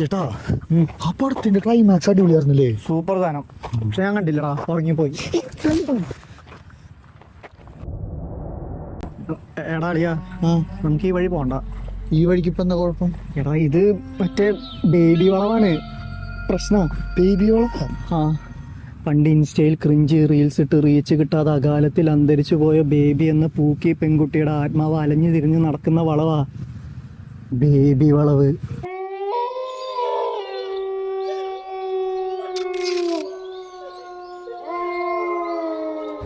ചേട്ടാ ആ പടത്തിന്റെ ക്ലൈമാക്സ് അടിപൊളിയായിരുന്നില്ലേ? സൂപ്പർ സാധനം. പക്ഷെ ഞാൻ കണ്ടില്ലടാ, ഉറങ്ങിപ്പോയി. എടാ അളിയാ, നമുക്ക് ഈ വഴി പോണ്ട. ഈ വഴിക്ക് ഇപ്പൊ എന്താ കുഴപ്പം? എടാ ഇത് മറ്റേ ബേബി വളവാണ് പ്രശ്നം. ബേബി വളവാ? ആ, പണ്ട് ഇൻസ്റ്റയിൽ ക്രിഞ്ച് റീൽസ് ഇട്ട് റീച്ച് കിട്ടാതെ അകാലത്തിൽ അന്തരിച്ചു പോയ ബേബി എന്ന പൂക്കി പെൺകുട്ടിയുടെ ആത്മാവ് അലഞ്ഞു തിരിഞ്ഞ് നടക്കുന്ന വളവാ ബേബി വളവ്.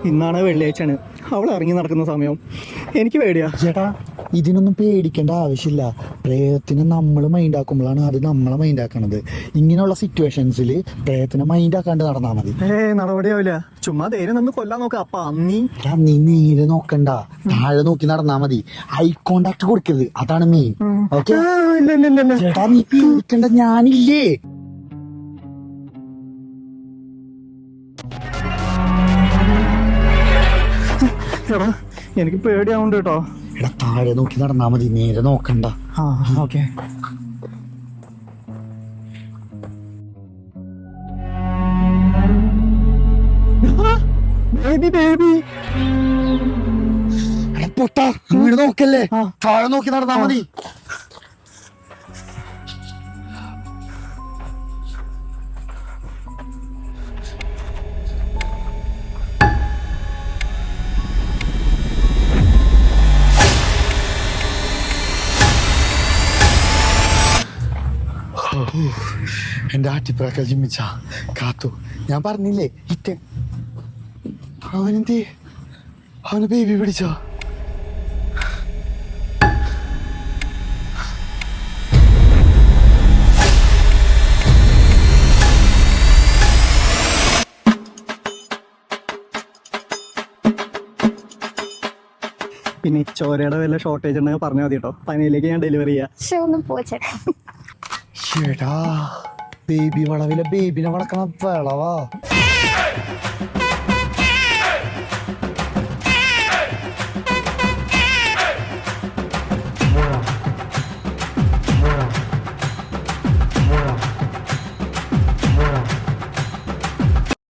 ഇന്നാണ് വെള്ളിയാഴ്ചയാണ്, അവൾ ഇറങ്ങി നടക്കുന്ന സമയം. എനിക്ക് പേടിയാ. ചേട്ടാ ഇതിനൊന്നും പേടിക്കേണ്ട ആവശ്യമില്ല. പ്രേതത്തിനെ നമ്മൾ മൈൻഡ് ആക്കുമ്പോഴാണ് അത് നമ്മളെ മൈൻഡ് ആക്കണത്. ഇങ്ങനെയുള്ള സിറ്റുവേഷൻസിൽ പ്രേതത്തിനെ മൈൻഡ് ആക്കാണ്ട് നടന്നാൽ മതി. നടപടിയാവില്ല. ചുമ്മാ ധൈര്യം നിന്ന് കൊല്ലാൻ നോക്ക. അപ്പൊ നീ നേരെ നോക്കണ്ട, താഴെ നോക്കി നടന്നാ മതി. ഐ കോണ്ടാക്ട് കൊടുക്കരുത്, അതാണ് മെയിൻ. ഓക്കെ ചേട്ടാ, നീ പേടിക്കണ്ട, ഞാനില്ലേ. എടാ എനിക്ക് പേടിയാവുണ്ട് കേട്ടോ. എടാ താഴെ നോക്കി നടന്നാ മതി, നേരെ നോക്കണ്ട. ആ ഓക്കെ. പൊട്ടാ അങ്ങോട്ട് നോക്കല്ലേ, താഴെ നോക്കി നടന്നാ മതി. എന്റെ ആറ്റിപ്രാക്കൽ ജിമ്മിച്ച കാത്തു. ഞാൻ പറഞ്ഞില്ലേ ഇറ്റൻ അവന് ബേബി പിടിച്ചോ? പിന്നെ ചോരയുടെ വല്ല ഷോർട്ടേജ് ഉണ്ടെങ്കിൽ പറഞ്ഞാൽ മതി കേട്ടോ. പനിയിലേക്ക് ഞാൻ ഡെലിവറി ചെയ്യാം. ചേട്ടാ ബേബി വളവിലെ ബേബിനെ വളക്കണം വിളവാ.